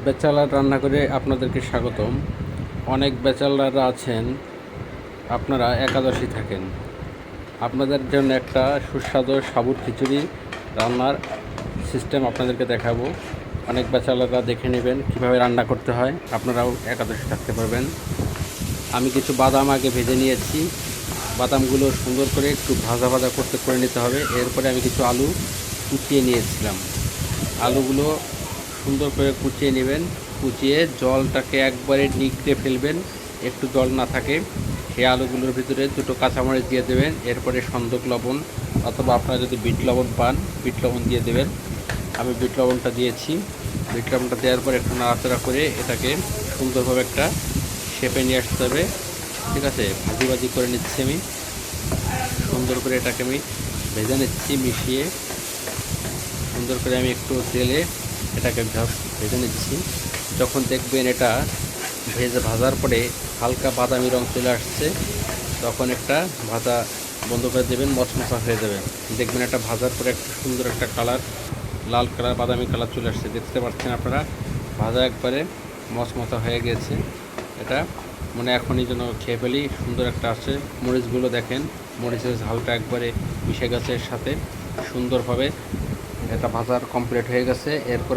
Bachelor রান্না করে আপনাদেরকে স্বাগতম। অনেক ব্যাচেলাররা আছেন, আপনারা একাদশী থাকেন। আপনাদের জন্য একটা সুস্বাদু সাবুত খিচুড়ি রান্নার সিস্টেম আপনাদেরকে দেখাবো। অনেক ব্যাচেলাররা দেখে নেবেন কিভাবে রান্না করতে হয়, আপনারাও একাদশী থাকতে পারবেন। আমি কিছু বাদাম আগে ভেজে নিয়েছি। বাদামগুলো সুন্দর করে একটু ভাজা ভাজা করে নিতে হবে। এরপরে আমি কিছু আলু কুচিয়ে নিয়েছিলাম। আলুগুলো সুন্দর করে কুচিয়ে নেবেন। কুচিয়ে জলটাকে একবারে নিগড়ে ফেলবেন, একটু জল না থাকে। সেই আলুগুলোর ভিতরে দুটো কাঁচামরিচ দিয়ে দেবেন। এরপরে সন্দক লবণ অথবা আপনারা যদি বিট লবণ পান, বিট লবণ দিয়ে দেবেন। আমি বিট লবণটা দিয়েছি। বিট লবণটা দেওয়ার পর একটু নাড়াচাড়া করে এটাকে সুন্দরভাবে একটা শেপে নিয়ে আসতে হবে। ঠিক আছে, ভাজি ভাজি করে নিচ্ছি আমি। সুন্দর করে এটাকে আমি ভেজে নিচ্ছি মিশিয়ে। সুন্দর করে আমি একটু তেলে এটাকে ভেজে নিচ্ছি। যখন দেখবেন এটা ভাজার পরে হালকা বাদামি রং চলে আসছে, তখন একটা ভাজা বন্ধ করে দেবেন, মচমচা হয়ে যাবে। দেখবেন এটা ভাজার পরে একটা সুন্দর একটা কালার, লাল কালার, বাদামি কালার চলে আসছে। দেখতে পাচ্ছেন আপনারা, ভাজা একবারে মচমচা হয়ে গেছে। এটা মনে এখনই যেন খেয়ে ফেলি, সুন্দর একটা আসছে। মরিচগুলো দেখেন, মরিচের ঝালটা একবারে মিশে গেছে এর সাথে সুন্দরভাবে। এটা ভাজার কমপ্লিট হয়ে গেছে। এরপর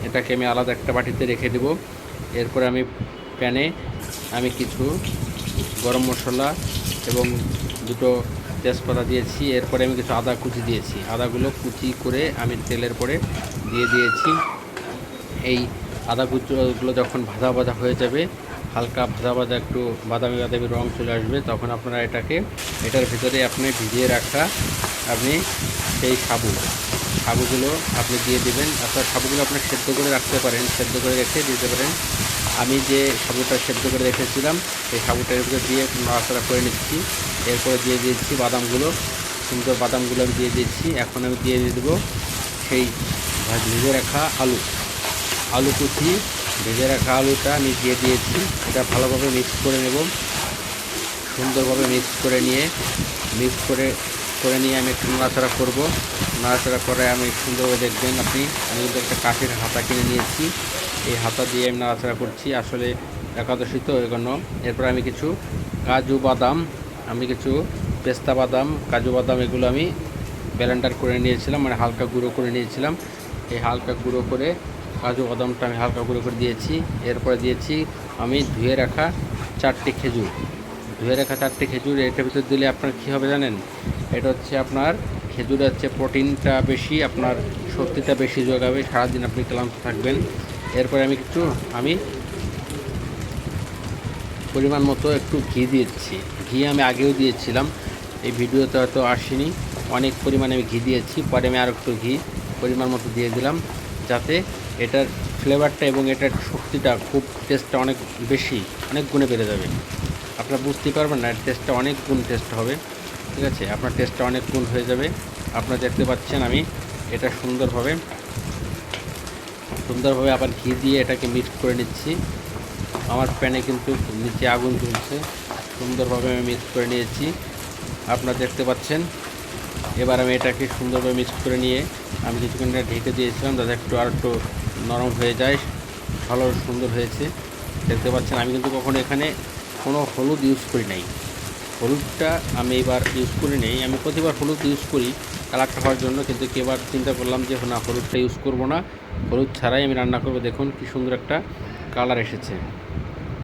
এটাকে আমি আলাদা একটা বাটিতে রেখে দেব। এরপর আমি প্যানে কিছু গরম মশলা এবং দুটো তেজপাতা দিয়েছি। এরপরে আমি কিছু আদা কুচি দিয়েছি। আদাগুলো কুচি করে আমি তেলের পরে দিয়ে দিয়েছি। এই আদা কুচিগুলো যখন ভাজা ভাজা হয়ে যাবে, হালকা ভাজা ভাজা একটু বাদামি বাদামি রং চলে আসবে, তখন আপনারা এটার ভিতরে আপনি ভিজিয়ে রাখা সেই সাবুগুলো আপনি দিয়ে দেবেন। আপনার সাবুগুলো আপনি সেদ্ধ করে রাখতে পারেন, সেদ্ধ করে রেখে দিতে পারেন। আমি যে সাবুটা সেদ্ধ করে রেখেছিলাম, সেই সাবুটার ভিতরে দিয়ে নাড়াচাড়া করে নিচ্ছি। এরপরে দিয়ে দিয়েছি বাদামগুলো, সুন্দর বাদামগুলো আমি দিয়ে দিচ্ছি। এখন আমি দিয়ে দেবো সেই ভেজে রাখা আলু কুচি। ভেজে রাখা আলুটা আমি দিয়ে দিয়েছি। এটা ভালোভাবে মিক্স করে নেব। সুন্দরভাবে মিক্স করে নিয়ে আমি একটু নাড়াচাড়া করবো। নাড়াচাড়া করে আমি সুন্দরভাবে দেখবেন আমি কিন্তু একটা কাঠের হাতা কিনে নিয়েছি। এই হাতা দিয়ে আমি নাড়াচাড়া করছি। আসলে একাদশী তো এজন্য। এরপর আমি কিছু কাজু বাদাম, কিছু পেস্তা বাদাম, কাজু বাদাম এগুলো আমি ব্লেন্ডার করে নিয়েছিলাম, মানে হালকা গুঁড়ো করে নিয়েছিলাম। এই হালকা গুঁড়ো করে কাজু বাদামটা আমি হালকা গুঁড়ো করে দিয়েছি। এরপরে দিয়েছি আমি ধুয়ে রাখা চারটি খেজুর। এটার ভিতরে দিলে আপনার কী হবে জানেন? এটা হচ্ছে আপনার খেজুরে হচ্ছে প্রোটিনটা বেশি, আপনার শক্তিটা বেশি যোগাবে, সারাদিন আপনি ক্লান্ত থাকবেন। এরপরে আমি পরিমাণ মতো একটু ঘি দিয়েছি। ঘি আমি আগেও দিয়েছিলাম, এই ভিডিওতে হয়তো আসেনি। অনেক পরিমাণে আমি ঘি দিয়েছি, পরে আমি আর একটু ঘি পরিমাণ মতো দিয়ে দিলাম, যাতে এটার ফ্লেভারটা এবং এটার শক্তিটা খুব টেস্টটা অনেক বেশি, অনেক গুণে বেড়ে যাবে। আপনারা বুঝতে পারবেন না, টেস্টটা অনেক গুণ টেস্ট হবে। ঠিক আছে, আপনার টেস্টটা অনেক গুণ হয়ে যাবে। আপনারা দেখতে পাচ্ছেন আমি এটা সুন্দরভাবে আবার ঘি দিয়ে এটাকে মিক্স করে নিচ্ছি। আমার প্যানে কিন্তু নিচে আগুন জ্বলছে। সুন্দরভাবে আমি মিক্স করে নিয়েছি, আপনারা দেখতে পাচ্ছেন। এবার আমি এটাকে সুন্দরভাবে মিক্স করে নিয়ে আমি কিছুক্ষণ ঢেকে দিয়েছিলাম, যাতে একটু নরম হয়ে যায়। ভালো সুন্দর হয়েছে, দেখতে পাচ্ছেন। আমি কিন্তু কখনো এখানে কোনো হলুদ ইউজ করি নাই। হলুদটা আমি এবার ইউজ করি নেই। আমি প্রতিবার হলুদ ইউজ করি কালারটা হওয়ার জন্য, কিন্তু এবার চিন্তা করলাম যে না, হলুদটা ইউজ করব না, হলুদ ছাড়াই আমি রান্না করব। দেখুন কি সুন্দর একটা কালার এসেছে।